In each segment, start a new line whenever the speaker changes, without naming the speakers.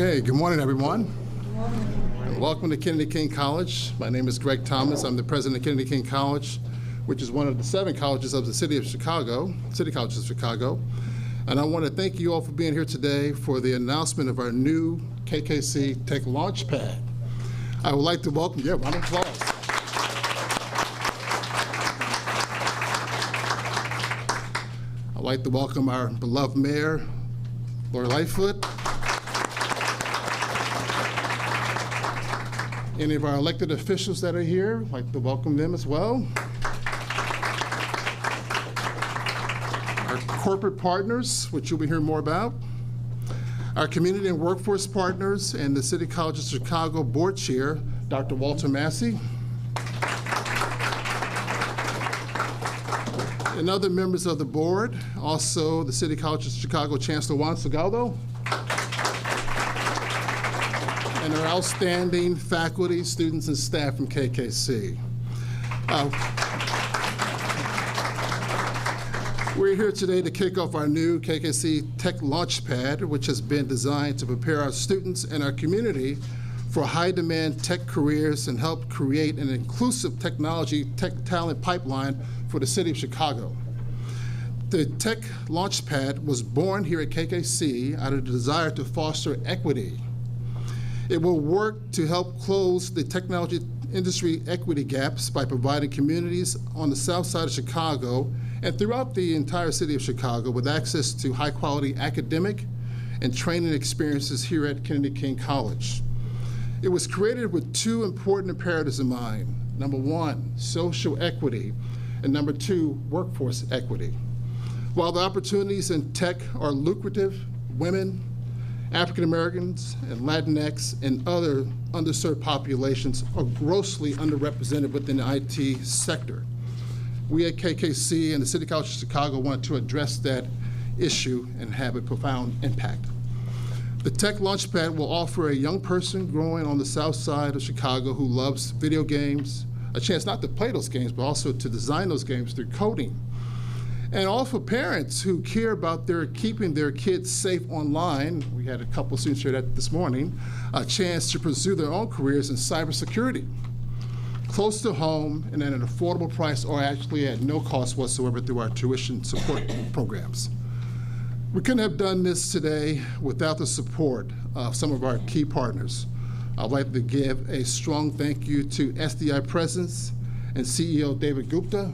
Okay, good morning, everyone. Good morning. And welcome to Kennedy King College. My name is Greg Thomas. I'm the president of Kennedy King College, which is one of the 7 colleges of the City of Chicago, City Colleges of Chicago. And I want to thank you all for being here today for the announcement of our new KKC Tech Launchpad. I would like to welcome, round of applause. I'd like to welcome our beloved mayor, Lord Lightfoot. Any of our elected officials that are here, I'd like to welcome them as well. Our corporate partners, which you'll be hearing more about. Our community and workforce partners and the City College of Chicago Board Chair, Dr. Walter Massey. And other members of the board, also the City College of Chicago Chancellor Juan Salgado. And our outstanding faculty, students, and staff from KKC. We're here today to kick off our new KKC Tech Launchpad, which has been designed to prepare our students and our community for high-demand tech careers and help create an inclusive technology tech talent pipeline for the City of Chicago. The Tech Launchpad was born here at KKC out of the desire to foster equity. It will work to help close the technology industry equity gaps by providing communities on the south side of Chicago and throughout the entire city of Chicago with access to high-quality academic and training experiences here at Kennedy King College. It was created with 2 important imperatives in mind. Number 1, social equity, and number 2, workforce equity. While the opportunities in tech are lucrative, women, African Americans, and Latinx, and other underserved populations are grossly underrepresented within the IT sector. We at KKC and the City College of Chicago want to address that issue and have a profound impact. The Tech Launchpad will offer a young person growing on the south side of Chicago who loves video games a chance not to play those games, but also to design those games through coding. And all for parents who care about keeping their kids safe online. We had a couple of students share that this morning, a chance to pursue their own careers in cybersecurity, close to home and at an affordable price, or actually at no cost whatsoever through our tuition support programs. We couldn't have done this today without the support of some of our key partners. I'd like to give a strong thank you to SDI President and CEO David Gupta.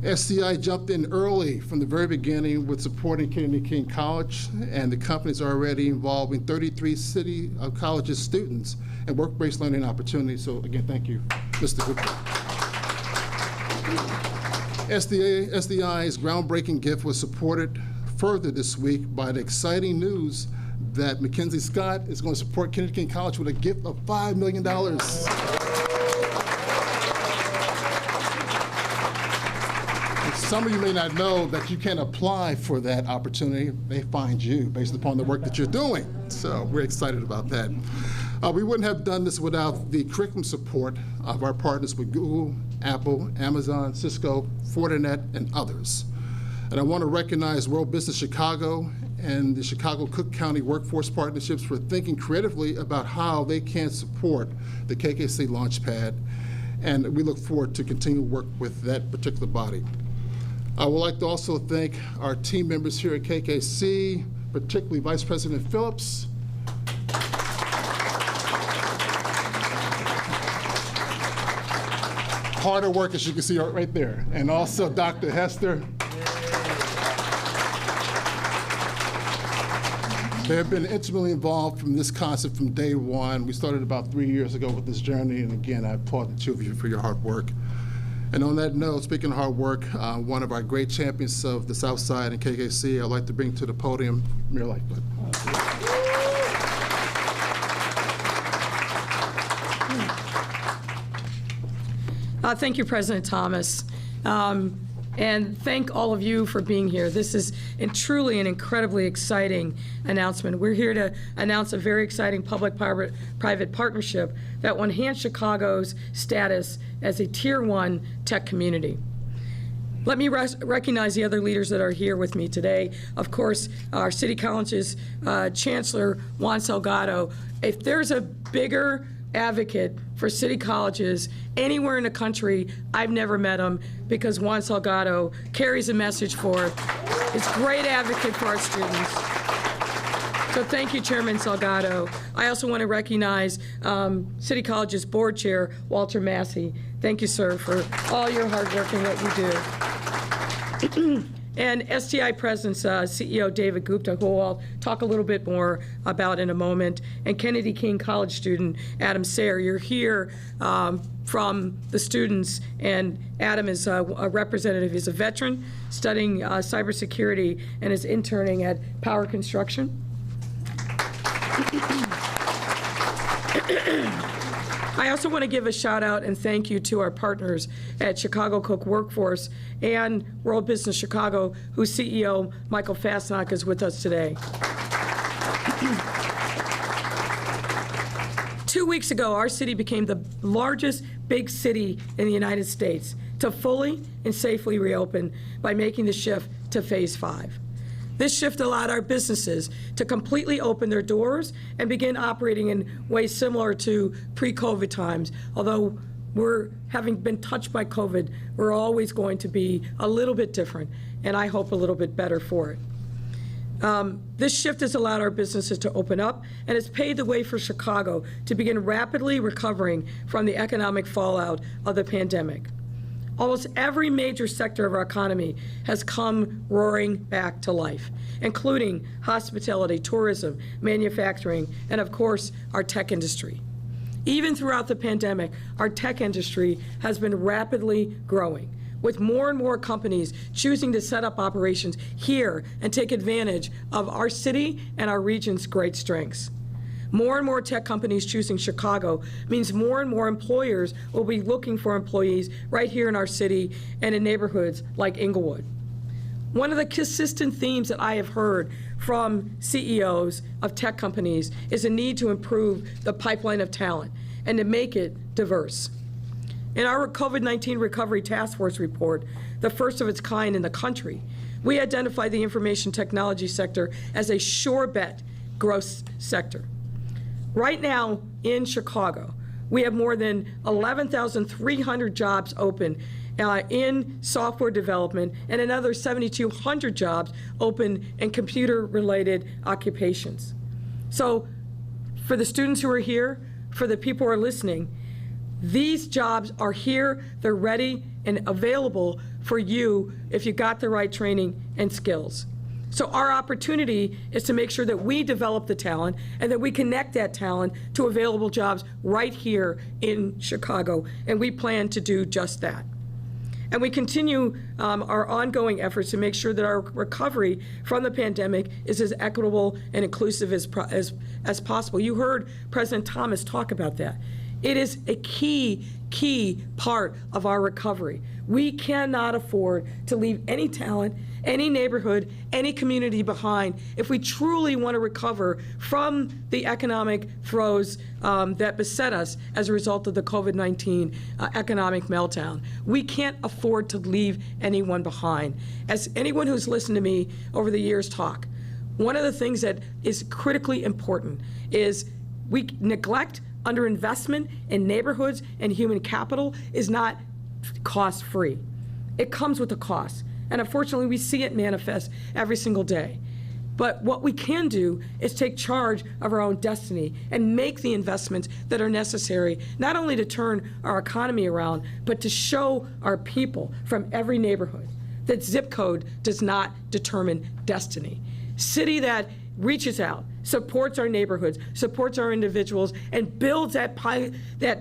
SDI jumped in early from the very beginning with supporting Kennedy King College, and the company is already involving 33 City College's students and work-based learning opportunities. So again, thank you, Mr. Gupta. SDI's groundbreaking gift was supported further this week by the exciting news that Mackenzie Scott is going to support Kennedy King College with a gift of $5 million. Some of you may not know that you can apply for that opportunity. They find you based upon the work that you're doing. So we're excited about that. We wouldn't have done this without the curriculum support of our partners with Google, Apple, Amazon, Cisco, Fortinet, and others. And I want to recognize World Business Chicago and the Chicago Cook County Workforce Partnerships for thinking creatively about how they can support the KKC Launchpad. And we look forward to continue to work with that particular body. I would like to also thank our team members here at KKC, particularly Vice President Phillips, harder work, as you can see right there, and also Dr. Hester. They have been intimately involved from this concept from day one. We started about 3 years ago with this journey, and again, I applaud the 2 of you for your hard work. And on that note, speaking of hard work, one of our great champions of the South Side and KKC, I'd like to bring to the podium Mayor Lightfoot.
Thank you, President Thomas. And thank all of you for being here. This is truly an incredibly exciting announcement. We're here to announce a very exciting public-private partnership that will enhance Chicago's status as a Tier 1 tech community. Let me recognize the other leaders that are here with me today. Of course, our City College's Chancellor, Juan Salgado. If there's a bigger advocate for city colleges anywhere in the country, I've never met him, because Juan Salgado carries a message forth. He's a great advocate for our students. So thank you, Chairman Salgado. I also want to recognize City College's Board Chair, Walter Massey. Thank you, sir, for all your hard work and what you do. And STI President's CEO David Gupta, who I'll talk a little bit more about in a moment, and Kennedy King College student Adam Sayre. You're here from the students, and Adam is a representative. He's a veteran studying cybersecurity and is interning at Power Construction. I also want to give a shout out and thank you to our partners at Chicago Cook Workforce and World Business Chicago, whose CEO, Michael Fastnack, is with us today. 2 weeks ago, our city became the largest big city in the United States to fully and safely reopen by making the shift to Phase 5. This shift allowed our businesses to completely open their doors and begin operating in ways similar to pre-COVID times. Although we're having been touched by COVID, we're always going to be a little bit different, and I hope a little bit better for it. This shift has allowed our businesses to open up, and it's paved the way for Chicago to begin rapidly recovering from the economic fallout of the pandemic. Almost every major sector of our economy has come roaring back to life, including hospitality, tourism, manufacturing, and of course, our tech industry. Even throughout the pandemic, our tech industry has been rapidly growing, with more and more companies choosing to set up operations here and take advantage of our city and our region's great strengths. More and more tech companies choosing Chicago means more and more employers will be looking for employees right here in our city and in neighborhoods like Inglewood. One of the consistent themes that I have heard from CEOs of tech companies is a need to improve the pipeline of talent and to make it diverse. In our COVID-19 Recovery Task Force report, the first of its kind in the country, we identified the information technology sector as a sure bet growth sector. Right now in Chicago, we have more than 11,300 jobs open in software development and another 7,200 jobs open in computer-related occupations. So for the students who are here, for the people who are listening, these jobs are here, they're ready and available for you if you got the right training and skills. So our opportunity is to make sure that we develop the talent and that we connect that talent to available jobs right here in Chicago, and we plan to do just that. And we continue our ongoing efforts to make sure that our recovery from the pandemic is as equitable and inclusive as possible. You heard President Thomas talk about that. It is a key part of our recovery. We cannot afford to leave any talent, any neighborhood, any community behind if we truly want to recover from the economic throes that beset us as a result of the COVID-19 economic meltdown. We can't afford to leave anyone behind. As anyone who's listened to me over the years talk, one of the things that is critically important is we neglect underinvestment in neighborhoods and human capital is not cost-free. It comes with a cost. And unfortunately, we see it manifest every single day. But what we can do is take charge of our own destiny and make the investments that are necessary, not only to turn our economy around, but to show our people from every neighborhood that zip code does not determine destiny. City that reaches out, supports our neighborhoods, supports our individuals, and builds that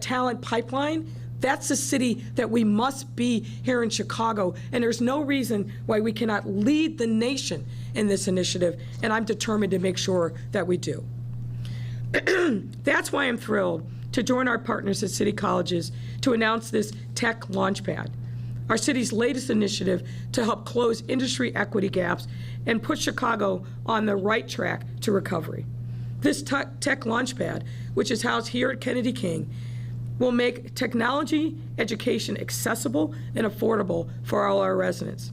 talent pipeline. That's the city that we must be here in Chicago, and there's no reason why we cannot lead the nation in this initiative, and I'm determined to make sure that we do. That's why I'm thrilled to join our partners at City Colleges to announce this Tech Launchpad, our city's latest initiative to help close industry equity gaps and put Chicago on the right track to recovery. This Tech Launchpad, which is housed here at Kennedy King, will make technology education accessible and affordable for all our residents.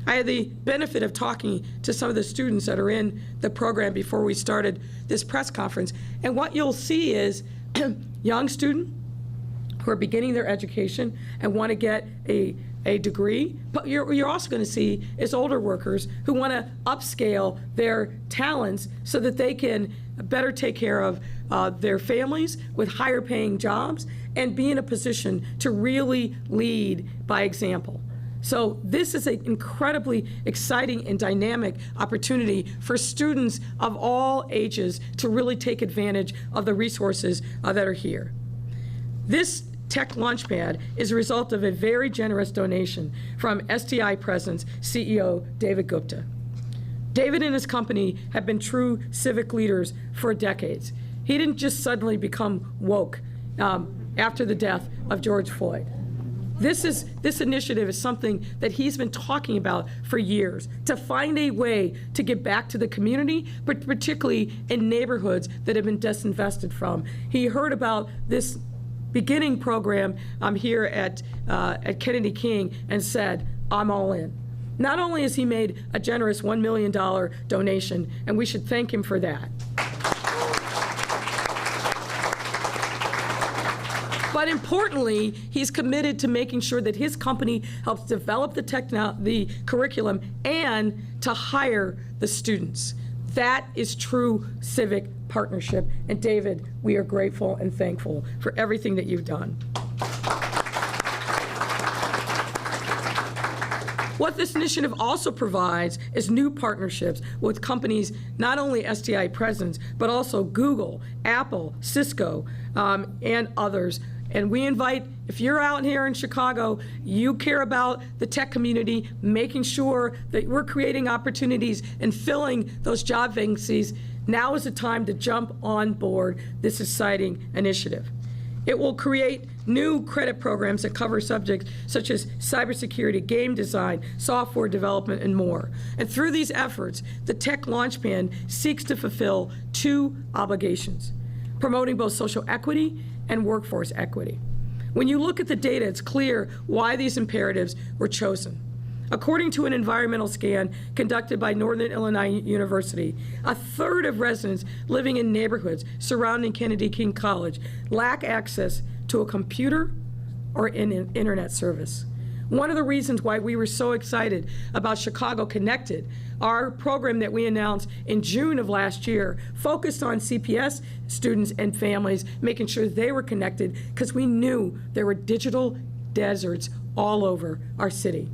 I had the benefit of talking to some of the students that are in the program before we started this press conference, and what you'll see is young students who are beginning their education and want to get a degree, but you're also going to see is older workers who want to upscale their talents so that they can better take care of their families with higher paying jobs and be in a position to really lead by example. So this is an incredibly exciting and dynamic opportunity for students of all ages to really take advantage of the resources that are here. This Tech Launchpad is a result of a very generous donation from STI President's CEO, David Gupta. David and his company have been true civic leaders for decades. He didn't just suddenly become woke after the death of George Floyd. This initiative is something that he's been talking about for years, to find a way to get back to the community, but particularly in neighborhoods that have been disinvested from. He heard about this beginning program here at Kennedy King and said, I'm all in. Not only has he made a generous $1 million donation, and we should thank him for that, but importantly, he's committed to making sure that his company helps develop the curriculum and to hire the students. That is true civic partnership. And David, we are grateful and thankful for everything that you've done. What this initiative also provides is new partnerships with companies, not only STI Presidents, but also Google, Apple, Cisco, and others. And we invite, if you're out here in Chicago, you care about the tech community, making sure that we're creating opportunities and filling those job vacancies, now is the time to jump on board this exciting initiative. It will create new credit programs that cover subjects such as cybersecurity, game design, software development, and more. And through these efforts, the Tech Launchpad seeks to fulfill two obligations: promoting both social equity and workforce equity. When you look at the data, it's clear why these imperatives were chosen. According to an environmental scan conducted by Northern Illinois University, a third of residents living in neighborhoods surrounding Kennedy King College lack access to a computer or an internet service. One of the reasons why we were so excited about Chicago Connected, our program that we announced in June of last year, focused on CPS students and families, making sure they were connected, because we knew there were digital deserts all over our city.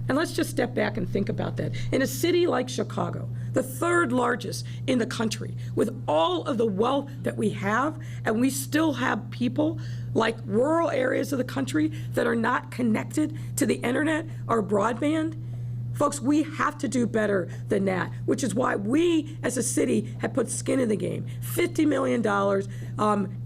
And let's just step back and think about that. In a city like Chicago, the third largest in the country, with all of the wealth that we have, and we still have people like rural areas of the country that are not connected to the internet or broadband, folks, we have to do better than that, which is why we as a city have put skin in the game, $50 million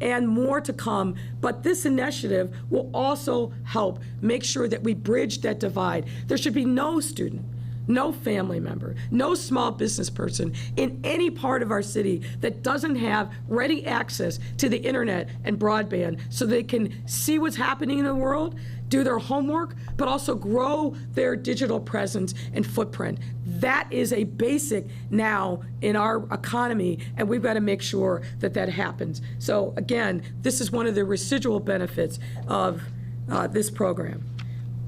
and more to come. But this initiative will also help make sure that we bridge that divide. There should be no student, no family member, no small business person in any part of our city that doesn't have ready access to the internet and broadband so they can see what's happening in the world, do their homework, but also grow their digital presence and footprint. That is a basic now in our economy, and we've got to make sure that that happens. So again, this is one of the residual benefits of this program.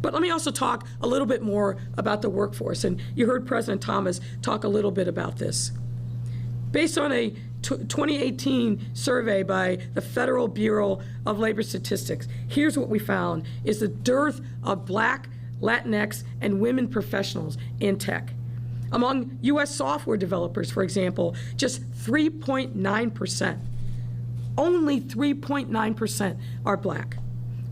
But let me also talk a little bit more about the workforce. And you heard President Thomas talk a little bit about this. Based on a 2018 survey by the Federal Bureau of Labor Statistics, here's what we found is the dearth of Black, Latinx, and women professionals in tech. Among U.S. software developers, for example, just 3.9%, only 3.9% are Black.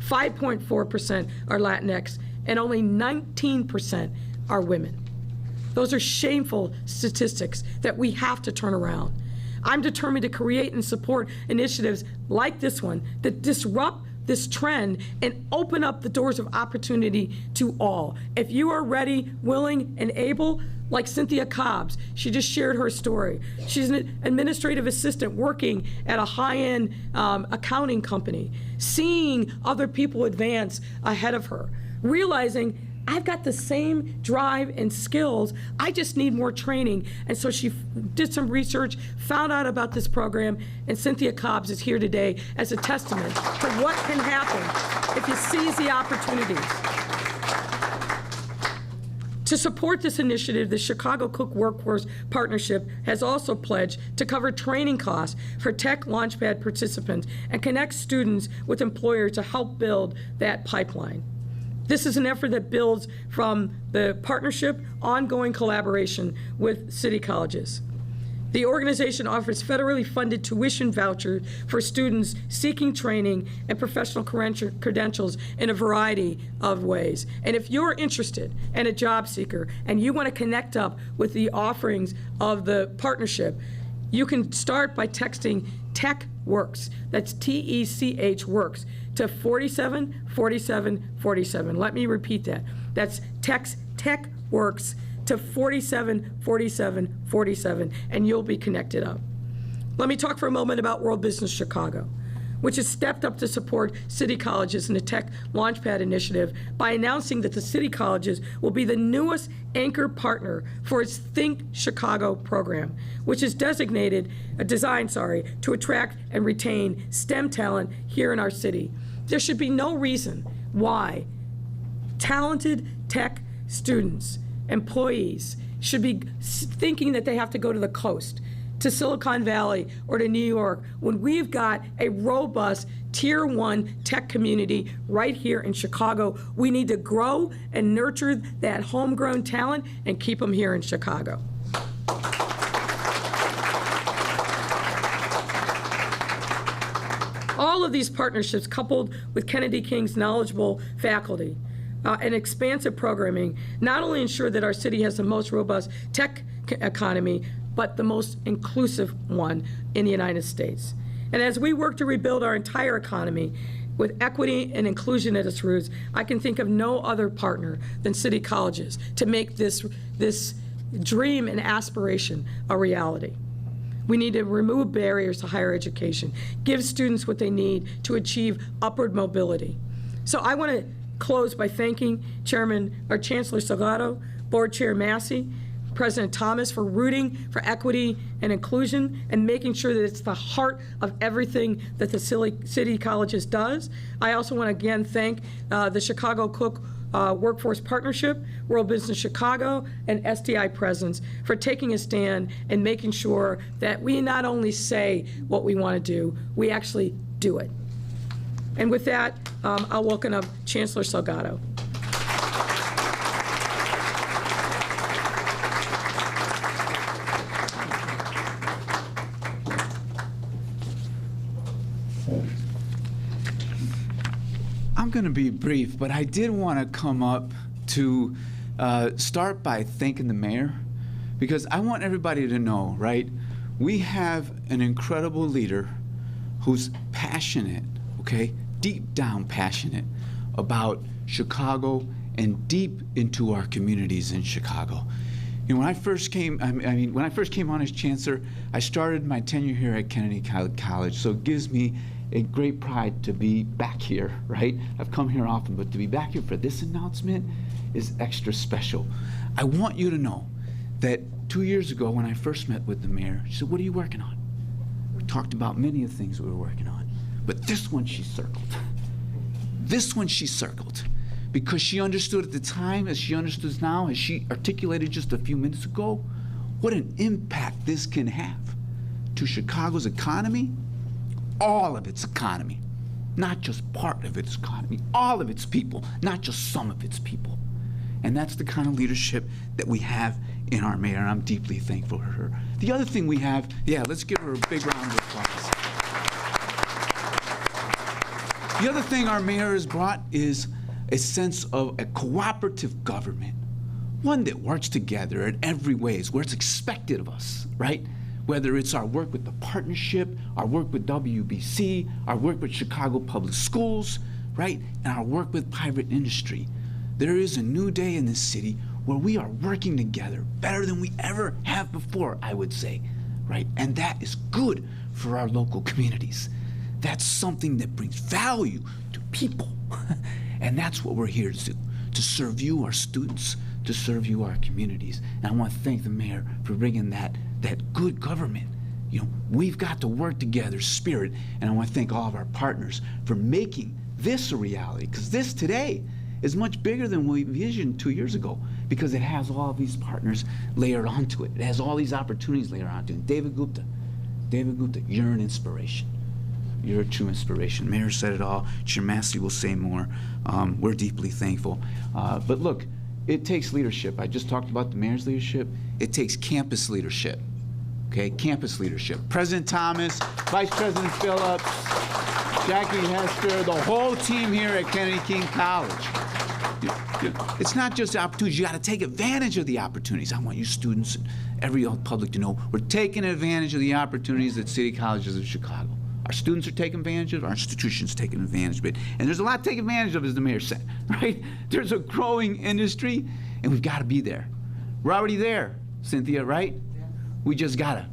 5.4% are Latinx, and only 19% are women. Those are shameful statistics that we have to turn around. I'm determined to create and support initiatives like this one that disrupt this trend and open up the doors of opportunity to all. If you are ready, willing, and able, like Cynthia Cobbs, she just shared her story. She's an administrative assistant working at a high-end accounting company, seeing other people advance ahead of her, realizing I've got the same drive and skills, I just need more training. And so she did some research, found out about this program, and Cynthia Cobbs is here today as a testament to what can happen if you seize the opportunities. To support this initiative, the Chicago Cook Workforce Partnership has also pledged to cover training costs for Tech Launchpad participants and connect students with employers to help build that pipeline. This is an effort that builds from the partnership, ongoing collaboration with city colleges. The organization offers federally funded tuition vouchers for students seeking training and professional credentials in a variety of ways. And if you're interested and a job seeker and you want to connect up with the offerings of the partnership, you can start by texting Tech Works, that's T-E-C-H Works, to 474747. Let me repeat that. That's text Tech Works to 474747, and you'll be connected up. Let me talk for a moment about World Business Chicago, which has stepped up to support city colleges in the Tech Launchpad initiative by announcing that the city colleges will be the newest anchor partner for its Think Chicago program, which is designed to attract and retain STEM talent here in our city. There should be no reason why talented tech students, employees, should be thinking that they have to go to the coast, to Silicon Valley, or to New York, when we've got a robust Tier 1 tech community right here in Chicago. We need to grow and nurture that homegrown talent and keep them here in Chicago. All of these partnerships, coupled with Kennedy King's knowledgeable faculty and expansive programming, not only ensure that our city has the most robust tech economy, but the most inclusive one in the United States. And as we work to rebuild our entire economy with equity and inclusion at its roots, I can think of no other partner than city colleges to make this dream and aspiration a reality. We need to remove barriers to higher education, give students what they need to achieve upward mobility. So I want to close by thanking Chancellor Salgado, Board Chair Massey, President Thomas for rooting for equity and inclusion and making sure that it's the heart of everything that the City Colleges does. I also want to again thank the Chicago Cook Workforce Partnership, World Business Chicago, and SDI Presence for taking a stand and making sure that we not only say what we want to do, we actually do it. And with that, I'll welcome up Chancellor Salgado.
I'm going to be brief, but I did want to come up to start by thanking the mayor, because I want everybody to know, right, we have an incredible leader who's passionate, okay, deep down passionate about Chicago and deep into our communities in Chicago. You know, when I first came, when I first came on as chancellor, I started my tenure here at Kennedy College, so it gives me a great pride to be back here, right? I've come here often, but to be back here for this announcement is extra special. I want you to know that 2 years ago when I first met with the mayor, she said, "What are you working on?" We talked about many of the things we were working on, but this one she circled. This one she circled because she understood at the time, as she understands now, as she articulated just a few minutes ago, what an impact this can have to Chicago's economy, all of its economy, not just part of its economy, all of its people, not just some of its people. And that's the kind of leadership that we have in our mayor, and I'm deeply thankful for her. The other thing we have, let's give her a big round of applause. The other thing our mayor has brought is a sense of a cooperative government, one that works together in every ways, where it's expected of us, right? whether it's our work with the partnership, our work with WBC, our work with Chicago Public Schools, right, and our work with private industry. There is a new day in this city where we are working together better than we ever have before, I would say, right? And that is good for our local communities. That's something that brings value to people. And that's what we're here to do, to serve you, our students, to serve you, our communities. And I want to thank the mayor for bringing that good government. You know, we've got to work together spirit, and I want to thank all of our partners for making this a reality, because this today is much bigger than we envisioned 2 years ago, because it has all of these partners layered onto it. It has all these opportunities layered onto it. And David Gupta, you're an inspiration. You're a true inspiration. Mayor said it all. Chair Massey will say more. We're deeply thankful. But look, it takes leadership. I just talked about the mayor's leadership. It takes campus leadership. Okay, campus leadership. President Thomas, Vice President Phillips, Jackie Hester, the whole team here at Kennedy King College. It's not just opportunities. You got to take advantage of the opportunities. I want you students and every public to know we're taking advantage of the opportunities at City Colleges of Chicago. Our students are taking advantage of it, our institutions taking advantage of it. And there's a lot to take advantage of, as the mayor said, right? There's a growing industry, and we've got to be there. We're already there, Cynthia, right? Yeah. We just gotta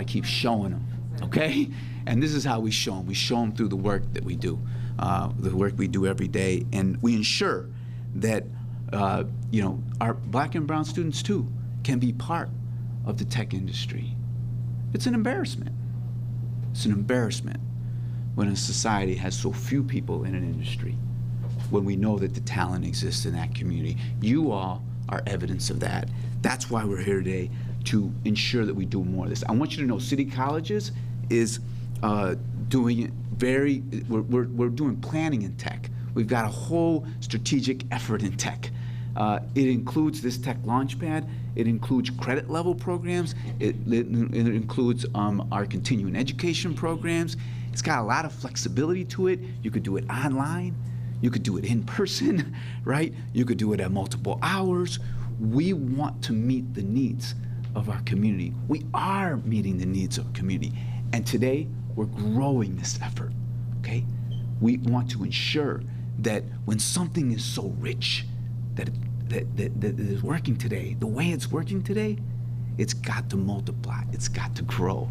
keep showing them, okay? And this is how we show them. We show them through the work that we do, every day, and we ensure that our black and brown students too can be part of the tech industry. It's an embarrassment. It's an embarrassment when a society has so few people in an industry, when we know that the talent exists in that community. You all are evidence of that. That's why we're here today, to ensure that we do more of this. I want you to know City Colleges is doing it we're doing planning in tech. We've got a whole strategic effort in tech. It includes this tech Launchpad. It includes credit level programs. It includes our continuing education programs. It's got a lot of flexibility to it. You could do it online. You could do it in person, right? You could do it at multiple hours. We want to meet the needs of our community. We are meeting the needs of our community. And today, we're growing this effort, okay? We want to ensure that when something is so rich, that is working today, the way it's working today, it's got to multiply, it's got to grow.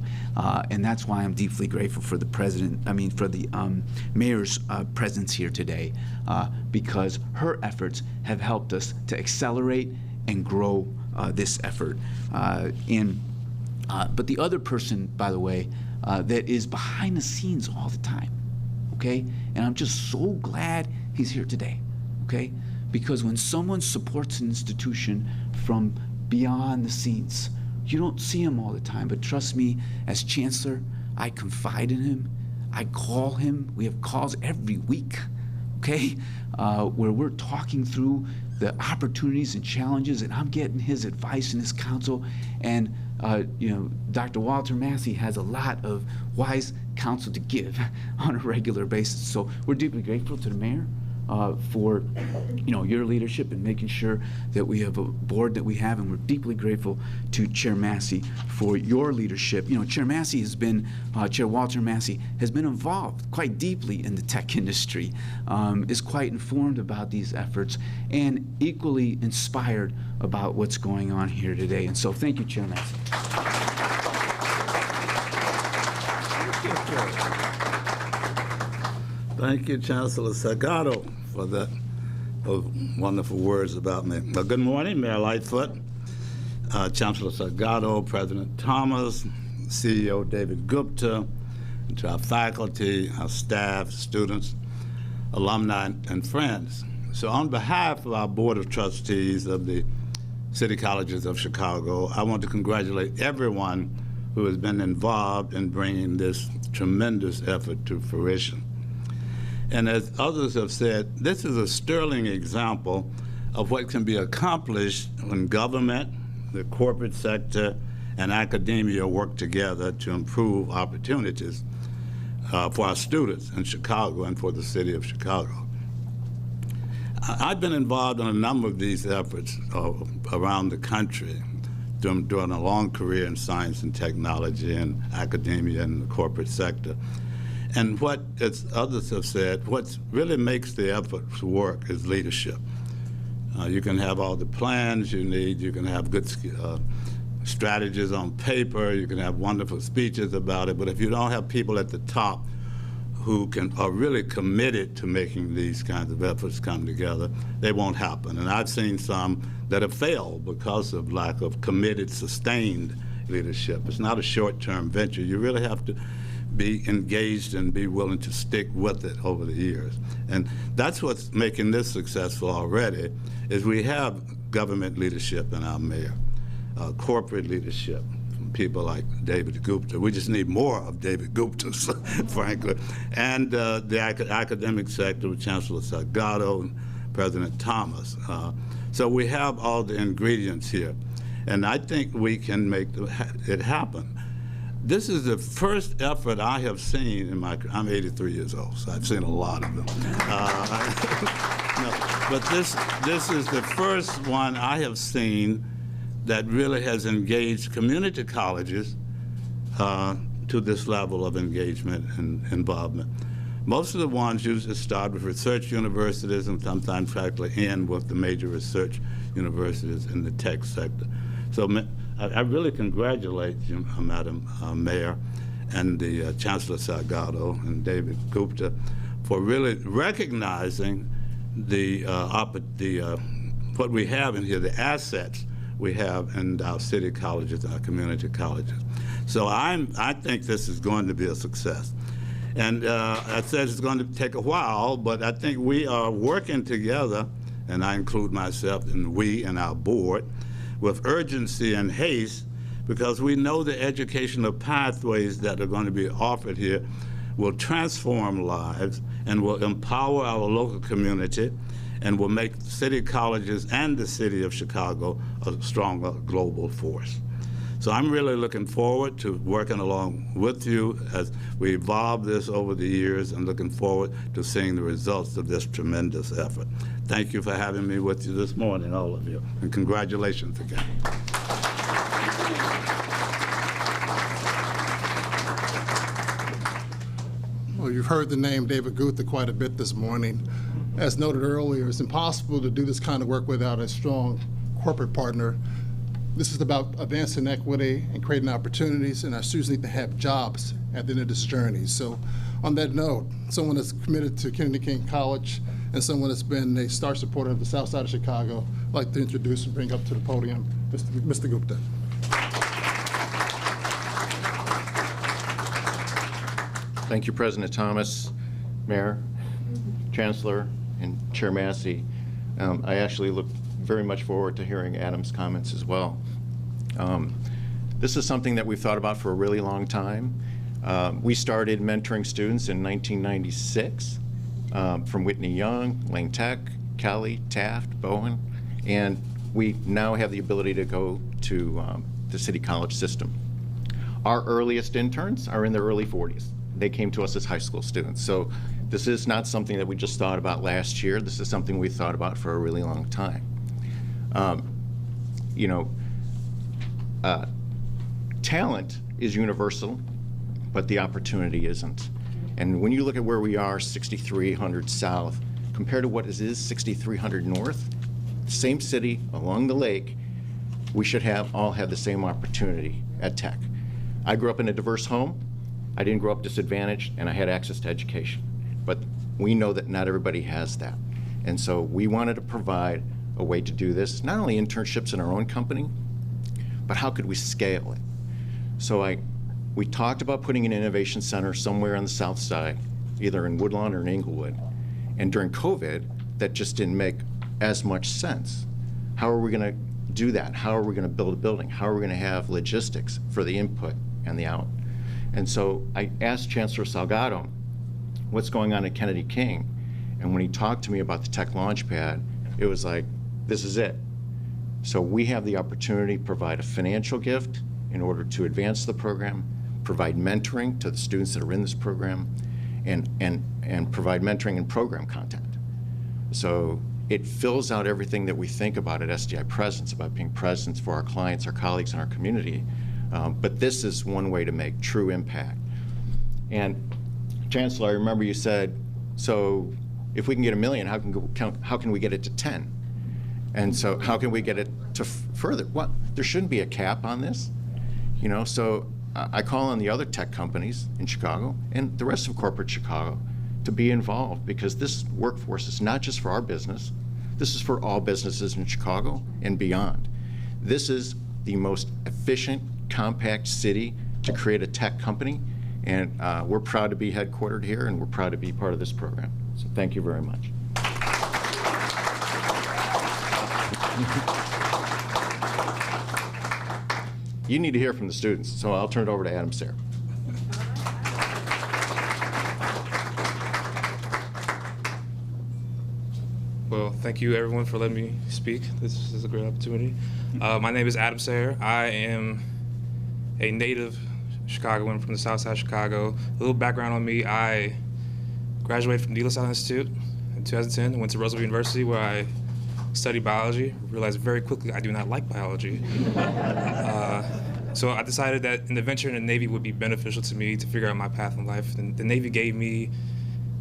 And that's why I'm deeply grateful for the mayor's presence here today, because her efforts have helped us to accelerate and grow this effort. But the other person, by the way, that is behind the scenes all the time, okay? And I'm just so glad he's here today, okay? Because when someone supports an institution from beyond the scenes, you don't see him all the time, but trust me, as chancellor, I confide in him, I call him, we have calls every week, okay? Where we're talking through the opportunities and challenges, and I'm getting his advice and his counsel, and Dr. Walter Massey has a lot of wise counsel to give on a regular basis. So we're deeply grateful to the mayor for your leadership in making sure that we have a board that we have, and we're deeply grateful to Chair Massey for your leadership. Chair Massey has been, Chair Walter Massey has been involved quite deeply in the tech industry, is quite informed about these efforts, and equally inspired about what's going on here today. And so thank you, Chair Massey.
Thank you, Chancellor Salgado, for those wonderful words about me. Good morning, Mayor Lightfoot, Chancellor Salgado, President Thomas, CEO David Gupta, to our faculty, our staff, students, alumni, and friends. So on behalf of our Board of Trustees of the City Colleges of Chicago, I want to congratulate everyone who has been involved in bringing this tremendous effort to fruition. And as others have said, this is a sterling example of what can be accomplished when government, the corporate sector, and academia work together to improve opportunities for our students in Chicago and for the city of Chicago. I've been involved in a number of these efforts around the country during a long career in science and technology and academia and the corporate sector. And what, as others have said, what really makes the efforts work is leadership. You can have all the plans you need, you can have good strategies on paper, you can have wonderful speeches about it, but if you don't have people at the top who are really committed to making these kinds of efforts come together, they won't happen. And I've seen some that have failed because of lack of committed, sustained leadership. It's not a short-term venture. You really have to be engaged and be willing to stick with it over the years. And that's what's making this successful already, is we have government leadership in our mayor, corporate leadership, people like David Gupta. We just need more of David Guptas, frankly. And the academic sector with Chancellor Salgado and President Thomas. So we have all the ingredients here. And I think we can make it happen. This is the first effort I have seen in my career. I'm 83 years old, so I've seen a lot of them. No, but this is the first one I have seen that really has engaged community colleges to this level of engagement and involvement. Most of the ones usually start with research universities and sometimes practically end with the major research universities in the tech sector. So I really congratulate you, Madam Mayor, and the Chancellor Salgado and David Gupta for really recognizing what we have in here, the assets we have in our city colleges and our community colleges. So I think this is going to be a success. And I said it's going to take a while, but I think we are working together, and I include myself and we and our board, with urgency and haste, because we know the educational pathways that are going to be offered here will transform lives and will empower our local community and will make city colleges and the city of Chicago a stronger global force. So I'm really looking forward to working along with you as we evolve this over the years, and looking forward to seeing the results of this tremendous effort. Thank you for having me with you this morning, all of you, and congratulations again.
Well, you've heard the name David Gupta quite a bit this morning. As noted earlier, it's impossible to do this kind of work without a strong corporate partner. This is about advancing equity and creating opportunities, and our students need to have jobs at the end of this journey. So on that note, someone that's committed to Kennedy King College and someone that's been a star supporter of the South Side of Chicago, I'd like to introduce and bring up to the podium Mr. Gupta.
Thank you, President Thomas, Mayor, Chancellor, and Chair Massey. I actually look very much forward to hearing Adam's comments as well. This is something that we've thought about for a really long time. We started mentoring students in 1996 from Whitney Young, Lane Tech, Kelly, Taft, Bowen, and we now have the ability to go to the city college system. Our earliest interns are in their early 40s. They came to us as high school students. So this is not something that we just thought about last year. This is something we thought about for a really long time. Talent is universal, but the opportunity isn't. And when you look at where we are, 6,300 South, compared to what is 6,300 North, same city along the lake, we should all have the same opportunity at Tech. I grew up in a diverse home. I didn't grow up disadvantaged, and I had access to education. But we know that not everybody has that. And so we wanted to provide a way to do this, not only internships in our own company, but how could we scale it? So we talked about putting an innovation center somewhere on the south side, either in Woodlawn or in Inglewood. And during COVID, that just didn't make as much sense. How are we gonna do that? How are we gonna build a building? How are we gonna have logistics for the input and the out? And so I asked Chancellor Salgado what's going on at Kennedy King. And when he talked to me about the Tech Launchpad, it was like, this is it. So we have the opportunity to provide a financial gift in order to advance the program, provide mentoring to the students that are in this program, and provide mentoring and program content. So it fills out everything that we think about at SDI Presence, about being present for our clients, our colleagues, and our community. But this is one way to make true impact. And Chancellor, I remember you said, so if we can get 1 million, how can we get it to 10? And so how can we get it to further? Well, there shouldn't be a cap on this, you know, so I call on the other tech companies in Chicago and the rest of corporate Chicago to be involved, because this workforce is not just for our business, this is for all businesses in Chicago and beyond. This is the most efficient, compact city to create a tech company, and we're proud to be headquartered here, and we're proud to be part of this program. So thank you very much. You need to hear from the students, so I'll turn it over to Adam Sayre.
Well, thank you everyone for letting me speak. This is a great opportunity. My name is Adam Sayre. I am a native Chicagoan from the South Side of Chicago. A little background on me: I graduated from De La Salle Institute in 2010. Went to Roosevelt University, where I studied biology. Realized very quickly I do not like biology. So I decided that an adventure in the Navy would be beneficial to me to figure out my path in life. And the Navy gave me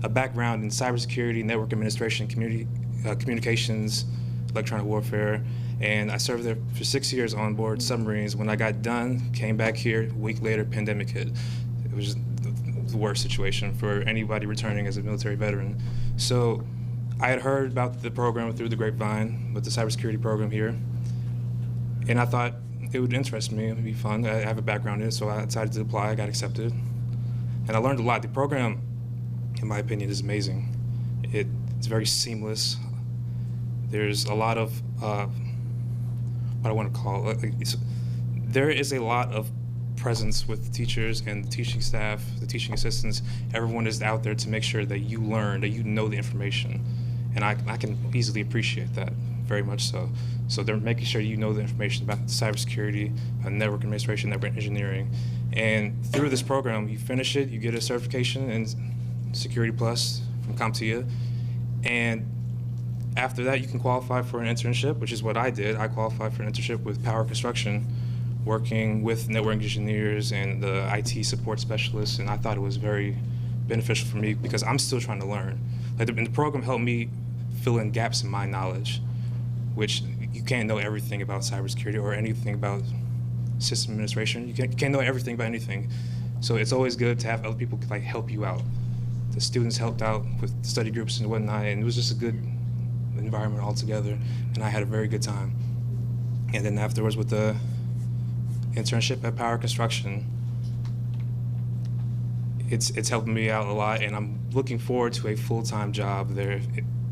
a background in cybersecurity, network administration, communications, electronic warfare, and I served there for 6 years on board submarines. When I got done, came back here, a week later, pandemic hit. It was the worst situation for anybody returning as a military veteran. So I had heard about the program through the grapevine, with the cybersecurity program here, and I thought it would interest me, it would be fun. I have a background in it, so I decided to apply. I got accepted, and I learned a lot. The program, in my opinion, is amazing. It's very seamless. There's a lot of, what I want to call it, there is a lot of presence with the teachers and the teaching staff, the teaching assistants. Everyone is out there to make sure that you learn, that you know the information. And I can easily appreciate that, very much so. So they're making sure you know the information about cybersecurity, network administration, network engineering. And through this program, you finish it, you get a certification in Security Plus from CompTIA. And after that, you can qualify for an internship, which is what I did. I qualified for an internship with Power Construction, working with network engineers and the IT support specialists, and I thought it was very beneficial for me because I'm still trying to learn. Like the program helped me fill in gaps in my knowledge, which you can't know everything about cybersecurity or anything about system administration. You can't know everything about anything. So it's always good to have other people like help you out. The students helped out with study groups and whatnot, and it was just a good environment altogether, and I had a very good time. And then afterwards with the internship at Power Construction, it's helping me out a lot, and I'm looking forward to a full-time job there,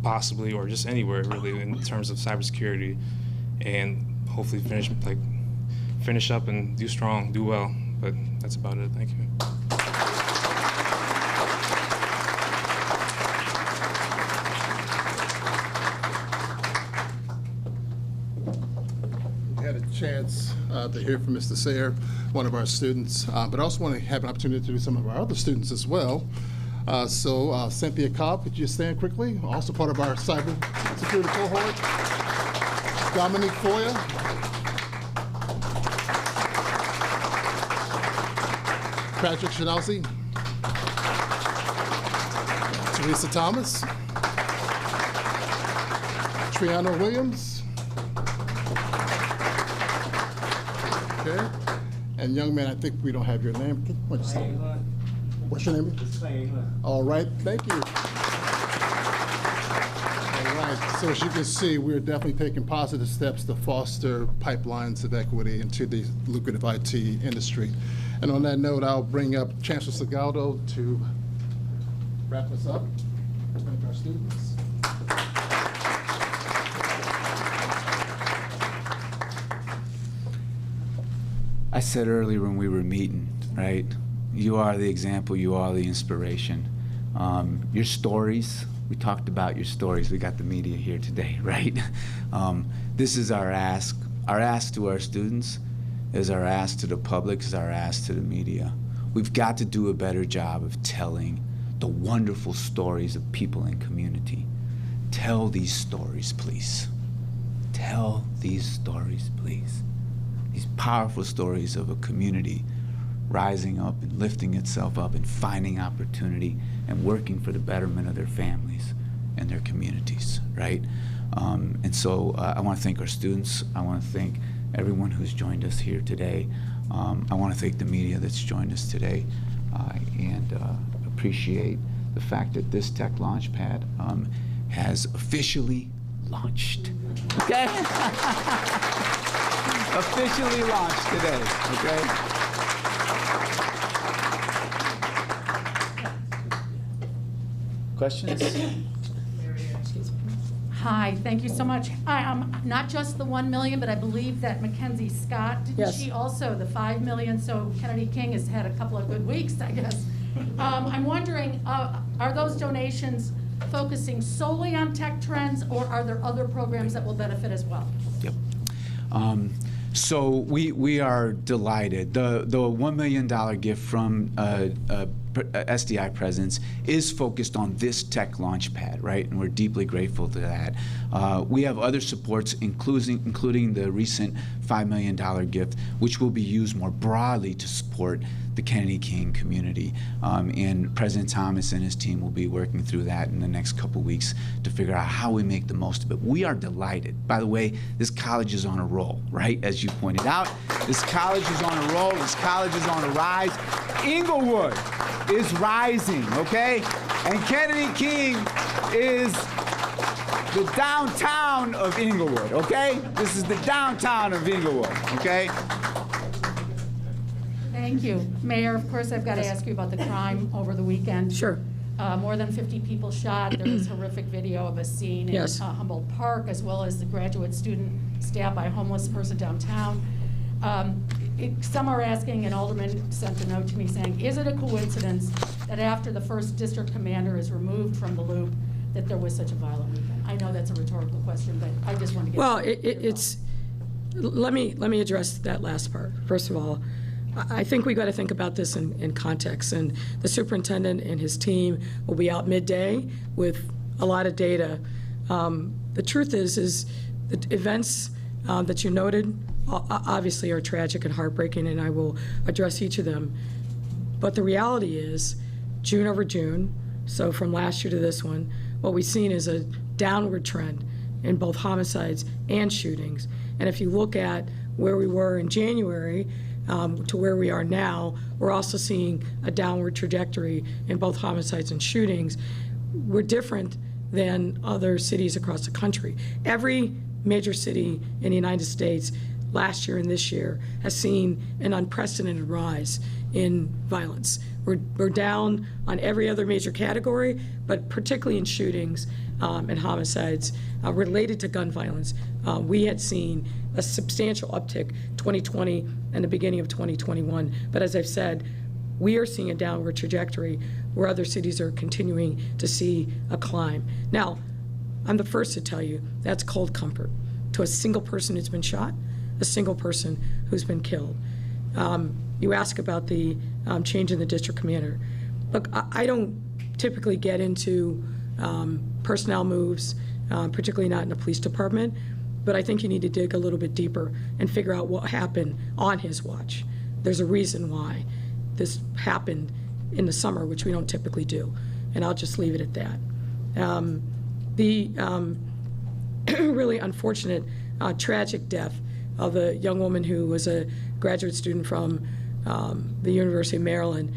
possibly, or just anywhere really in terms of cybersecurity, and hopefully finish up and do strong, do well. But that's about it. Thank you.
Had a chance to hear from Mr. Sayre, one of our students, but I also want to have an opportunity to do some of our other students as well. So Cynthia Cobb, could you stand quickly? Also part of our cyber security cohort. Dominique Foya. Patrick Shanowski. Teresa Thomas. Triana Williams. Okay. And young man, I think we don't have your name. What's your name? All right, thank you. All right, so as you can see, we're definitely taking positive steps to foster pipelines of equity into the lucrative IT industry. And on that note, I'll bring up Chancellor Salgado to wrap us up. Thank our students.
I said earlier when we were meeting, right? You are the example, you are the inspiration. Your stories, we talked about your stories. We got the media here today, right? This is our ask. Our ask to our students is our ask to the public, is our ask to the media. We've got to do a better job of telling the wonderful stories of people in community. tell these stories, please. Tell these stories, please. These powerful stories of a community rising up and lifting itself up and finding opportunity and working for the betterment of their families and their communities, right? And so I want to thank our students. I want to thank everyone who's joined us here today. I want to thank the media that's joined us today, and appreciate the fact that this Tech Launchpad has officially launched. Okay? Officially launched today, okay? Questions?
Hi, thank you so much. Not just the 1 million, but I believe that Mackenzie Scott, didn't
Yes.
she also, the 5 million? So Kennedy King has had a couple of good weeks, I guess. I'm wondering, are those donations focusing solely on tech trends, or are there other programs that will benefit as well?
Yep. So we are delighted. The $1 million gift from SDI Presidents is focused on this Tech Launchpad, right? And we're deeply grateful to that. We have other supports, including the recent $5 million gift, which will be used more broadly to support the Kennedy King community. And President Thomas and his team will be working through that in the next couple weeks to figure out how we make the most of it. We are delighted. By the way, this college is on a roll, right? As you pointed out, this college is on a roll. This college is on a rise. Inglewood is rising, okay? And Kennedy King is the downtown of Inglewood, okay? This is the downtown of Inglewood, okay?
Thank you. Mayor, of course, I've got to ask you about the crime over the weekend.
Sure.
More than 50 people shot. There was horrific video of a scene in
Yes.
Humboldt Park, as well as the graduate student stabbed by a homeless person downtown. Some are asking, and Alderman sent a note to me saying, is it a coincidence that after the first district commander is removed from the loop, that there was such a violent weekend? I know that's a rhetorical question, but I just want to get.
Well,
your
it's, let me address that last part. First of all, I think we got to think about this in context, and the superintendent and his team will be out midday with a lot of data. The truth is the events that you noted obviously are tragic and heartbreaking, and I will address each of them. But the reality is, June over June, so from last year to this one, what we've seen is a downward trend in both homicides and shootings. And if you look at where we were in January to where we are now, we're also seeing a downward trajectory in both homicides and shootings. We're different than other cities across the country. Every major city in the United States last year and this year has seen an unprecedented rise in violence. We're down on every other major category, but particularly in shootings and homicides related to gun violence. We had seen a substantial uptick 2020 and the beginning of 2021. But as I've said, we are seeing a downward trajectory where other cities are continuing to see a climb. Now, I'm the first to tell you that's cold comfort to a single person who's been shot, a single person who's been killed. You ask about the change in the district commander. Look, I don't typically get into personnel moves, particularly not in the police department, but I think you need to dig a little bit deeper and figure out what happened on his watch. There's a reason why this happened in the summer, which we don't typically do, and I'll just leave it at that. The really unfortunate, tragic death of a young woman who was a graduate student from the University of Maryland.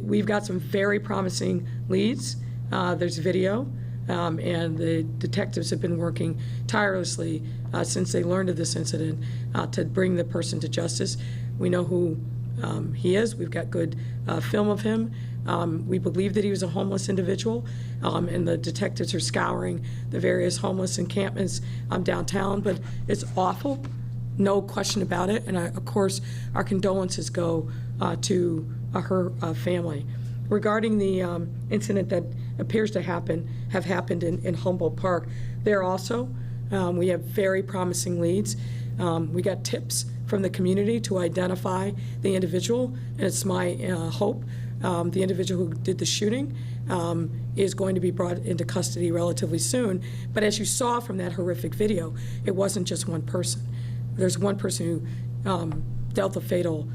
We've got some very promising leads. There's video, and the detectives have been working tirelessly since they learned of this incident to bring the person to justice. We know who he is. We've got good film of him. We believe that he was a homeless individual, and the detectives are scouring the various homeless encampments downtown, but it's awful, no question about it, and of course our condolences go to her family. Regarding the incident that appears to have happened in Humboldt Park, there also we have very promising leads. We got tips from the community to identify the individual, and it's my hope the individual who did the shooting is going to be brought into custody relatively soon. But as you saw from that horrific video, it wasn't just one person. There's one person who dealt the fatal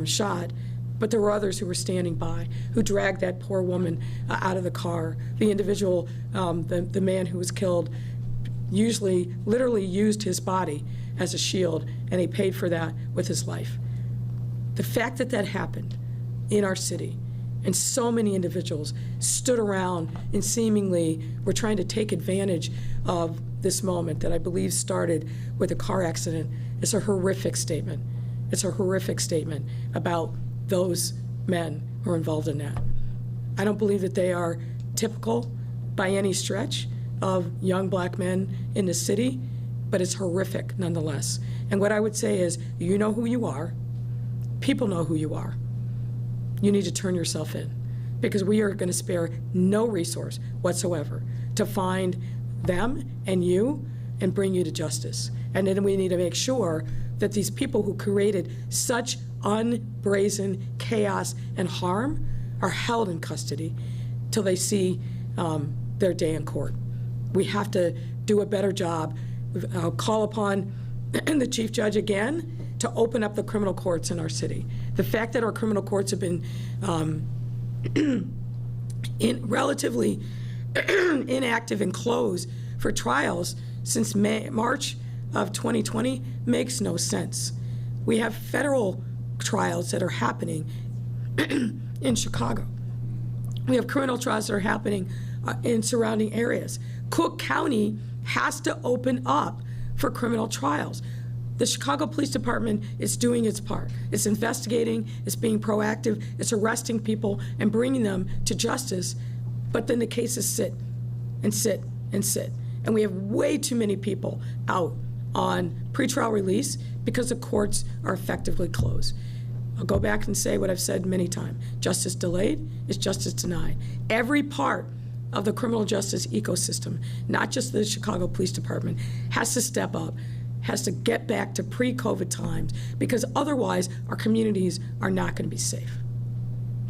shot, but there were others who were standing by, who dragged that poor woman out of the car. The individual, the man who was killed, literally used his body as a shield, and he paid for that with his life. The fact that that happened in our city, and so many individuals stood around and seemingly were trying to take advantage of this moment that I believe started with a car accident, is a horrific statement. It's a horrific statement about those men who are involved in that. I don't believe that they are typical by any stretch of young black men in the city, but it's horrific nonetheless. And what I would say is, you know who you are. People know who you are. You need to turn yourself in, because we are going to spare no resource whatsoever to find them and you and bring you to justice. And then we need to make sure that these people who created such unbrazen chaos and harm are held in custody till they see their day in court. We have to do a better job. I'll call upon the Chief Judge again to open up the criminal courts in our city. The fact that our criminal courts have been relatively inactive and closed for trials since March of 2020 makes no sense. We have federal trials that are happening in Chicago. We have criminal trials that are happening in surrounding areas. Cook County has to open up for criminal trials. The Chicago Police Department is doing its part. It's investigating, it's being proactive, it's arresting people and bringing them to justice, but then the cases sit and sit and sit. And we have way too many people out on pretrial release because the courts are effectively closed. I'll go back and say what I've said many times. Justice delayed is justice denied. Every part of the criminal justice ecosystem, not just the Chicago Police Department, has to step up, has to get back to pre-COVID times, because otherwise our communities are not going to be safe.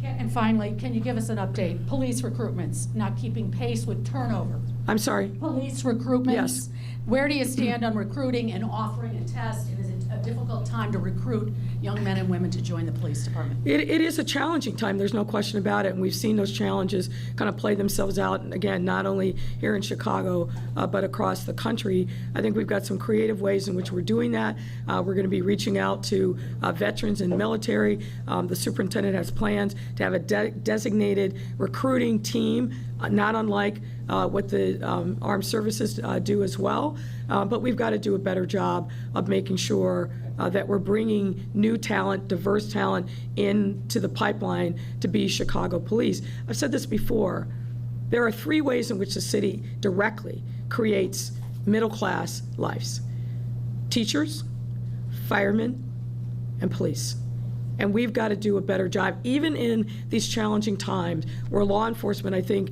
And finally, can you give us an update? Police recruitments not keeping pace with turnover.
I'm sorry?
Police recruitments.
Yes.
Where do you stand on recruiting and offering a test? And is it a difficult time to recruit young men and women to join the police department?
It is a challenging time, there's no question about it, and we've seen those challenges kind of play themselves out, and again, not only here in Chicago, but across the country. I think we've got some creative ways in which we're doing that. We're going to be reaching out to veterans and military. The superintendent has plans to have a designated recruiting team, not unlike what the armed services do as well. But we've got to do a better job of making sure that we're bringing new talent, diverse talent into the pipeline to be Chicago police. I've said this before. There are three ways in which the city directly creates middle-class lives: teachers, firemen, and police. And we've got to do a better job, even in these challenging times where law enforcement, I think,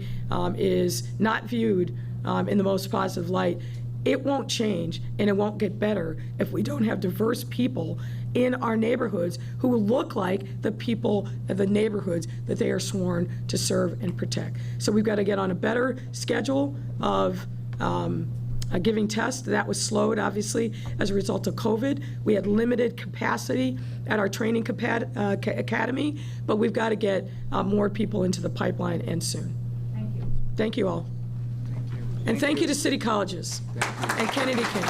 is not viewed in the most positive light. It won't change and it won't get better if we don't have diverse people in our neighborhoods who look like the people of the neighborhoods that they are sworn to serve and protect. So we've got to get on a better schedule of giving tests. That was slowed, obviously, as a result of COVID. We had limited capacity at our training academy, but we've got to get more people into the pipeline, and soon.
Thank you.
Thank you all. And thank you to City Colleges and Kennedy King.